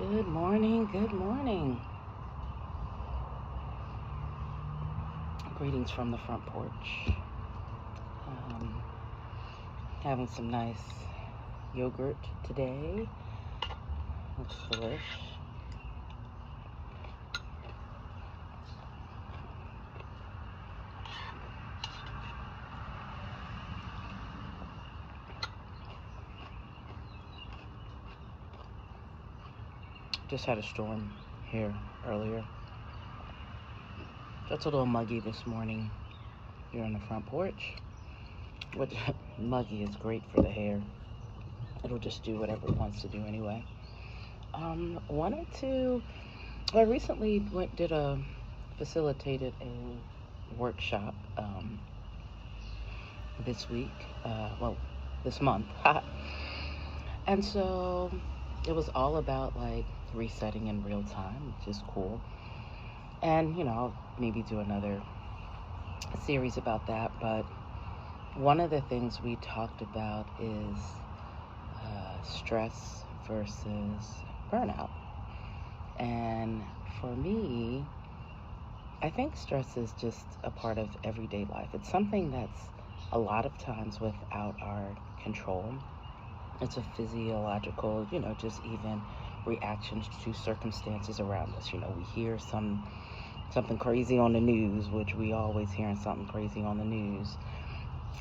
Good morning, good morning. Greetings from the front porch. Um, Having some nice yogurt today. Looks delish. Just had a storm here earlier. So it's a little muggy this morning here on the front porch. Which muggy is great for the hair. It'll just do whatever it wants to do anyway. I recently facilitated a workshop this week, this month. And so it was all about like resetting in real time, which is cool. And, I'll maybe do another series about that. But one of the things we talked about is stress versus burnout. And for me, I think stress is just a part of everyday life. It's something that's a lot of times without our control. It's a physiological, just even reactions to circumstances around us. We hear something crazy on the news, which we always hearing something crazy on the news,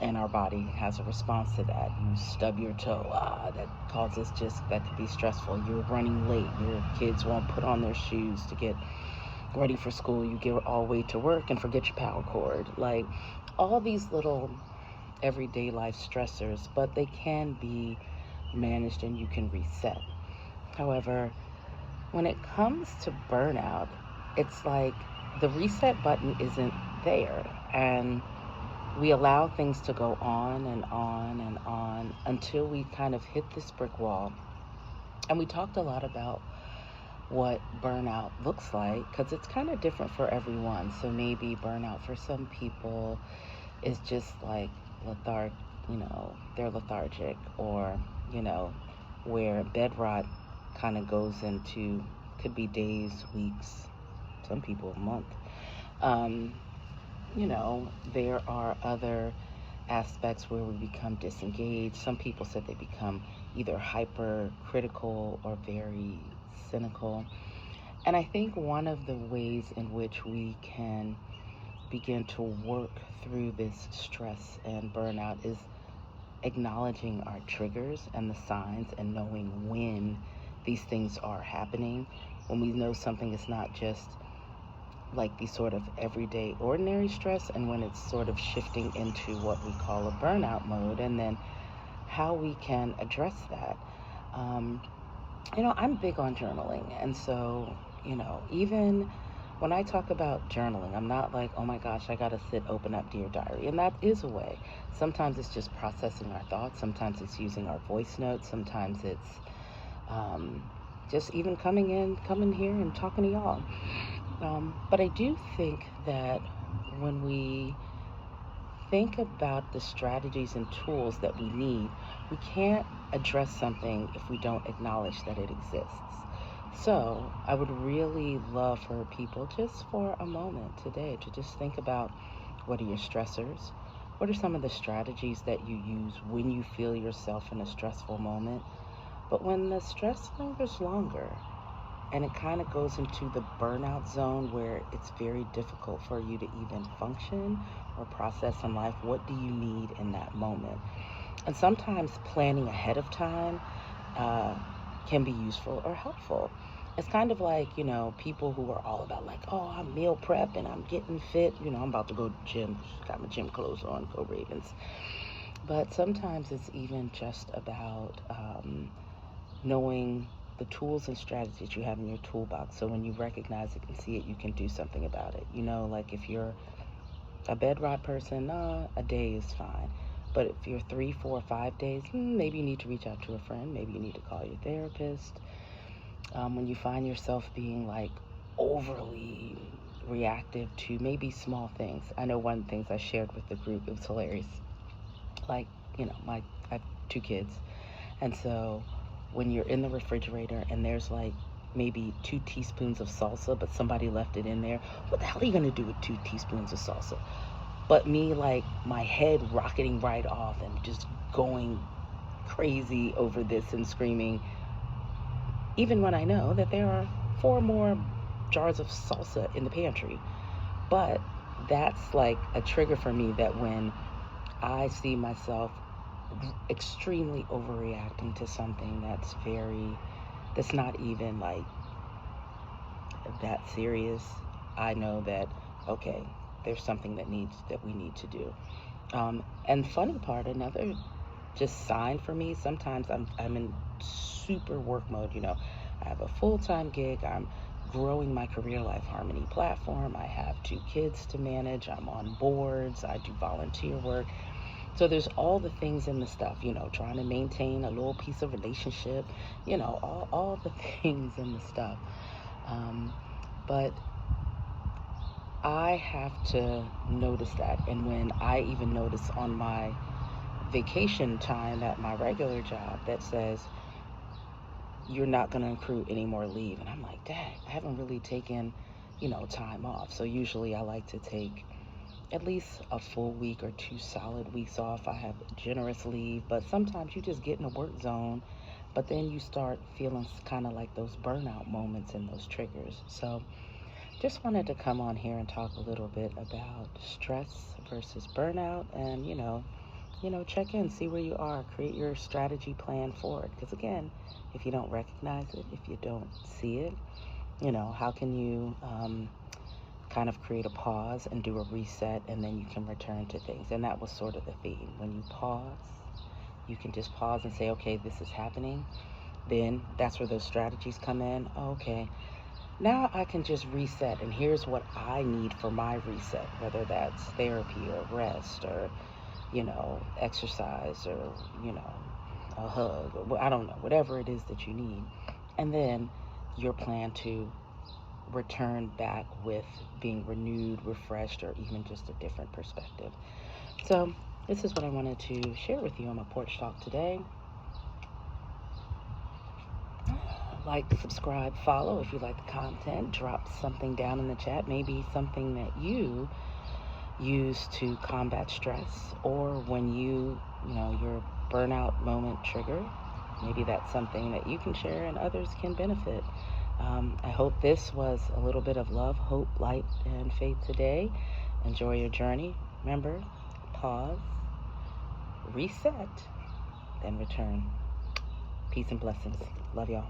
and our body has a response to that. You stub your toe, that could be stressful. You're running late, your kids won't put on their shoes to get ready for school, you get all the way to work and forget your power cord. Like all these little everyday life stressors, but they can be managed and you can reset. However, when it comes to burnout, it's like the reset button isn't there, and we allow things to go on and on and on until we kind of hit this brick wall. And we talked a lot about what burnout looks like, because it's kind of different for everyone. So maybe burnout for some people is just like they're lethargic, or where bed rot kind of goes into, could be days, weeks, some people a month. There are other aspects where we become disengaged. Some people said they become either hypercritical or very cynical. And I think one of the ways in which we can begin to work through this stress and burnout is acknowledging our triggers and the signs, and knowing when these things are happening. When we know something is not just like the sort of everyday ordinary stress, and when it's sort of shifting into what we call a burnout mode, and then how we can address that. I'm big on journaling, and so even when I talk about journaling, I'm not like, oh my gosh, I gotta open up Dear Diary, and that is a way. Sometimes it's just processing our thoughts, sometimes it's using our voice notes, sometimes it's just even coming here and talking to y'all. But I do think that when we think about the strategies and tools that we need, we can't address something if we don't acknowledge that it exists. So I would really love for people, just for a moment today, to just think about, what are your stressors? What are some of the strategies that you use when you feel yourself in a stressful moment? But when the stress lingers longer, and it kind of goes into the burnout zone where it's very difficult for you to even function or process in life, what do you need in that moment? And sometimes planning ahead of time can be useful or helpful. It's kind of like, people who are all about like, oh, I'm meal prep and I'm getting fit. I'm about to go to the gym, got my gym clothes on, go Ravens. But sometimes it's even just about knowing the tools and strategies you have in your toolbox. So when you recognize it and see it, you can do something about it. Like if you're a bed rot person, a day is fine. But if you're 3, 4, 5 days, maybe you need to reach out to a friend. Maybe you need to call your therapist. When you find yourself being like overly reactive to maybe small things. I know one of the things I shared with the group, it was hilarious. Like, I have 2 kids. And so when you're in the refrigerator and there's like maybe 2 teaspoons of salsa, but somebody left it in there. What the hell are you gonna do with 2 teaspoons of salsa? But me, like, my head rocketing right off and just going crazy over this and screaming, even when I know that there are 4 more jars of salsa in the pantry. But that's like a trigger for me, that when I see myself extremely overreacting to something that's not even like that serious, I know that, okay, there's something that we need to do. And funny part, another just sign for me, sometimes I'm in super work mode. I have a full-time gig. I'm growing my Career Life Harmony platform. I have 2 kids to manage. I'm on boards. I do volunteer work. So there's all the things in the stuff, trying to maintain a little piece of relationship, all the things in the stuff. But I have to notice that. And when I even notice on my vacation time at my regular job that says, you're not going to accrue any more leave. And I'm like, dang, I haven't really taken, time off. So usually I like to take at least a full week or 2 solid weeks off. I have generous leave, but sometimes you just get in a work zone, but then you start feeling kind of like those burnout moments and those triggers. So just wanted to come on here and talk a little bit about stress versus burnout, and, check in, see where you are, create your strategy plan for it. Because again, if you don't recognize it, if you don't see it, how can you kind of create a pause and do a reset, and then you can return to things. And that was sort of the theme. When you pause, you can just pause and say, okay, this is happening. Then that's where those strategies come in. Okay, now I can just reset, and here's what I need for my reset, whether that's therapy or rest or, exercise or, a hug, or I don't know, whatever it is that you need. And then your plan to return back with being renewed, refreshed, or even just a different perspective. So this is what I wanted to share with you on my porch talk today. Like, subscribe, follow if you like the content. Drop something down in the chat, maybe something that you use to combat stress, or when your burnout moment trigger. Maybe that's something that you can share and others can benefit. I hope this was a little bit of love, hope, light, and faith today. Enjoy your journey. Remember, pause, reset, then return. Peace and blessings. Love y'all.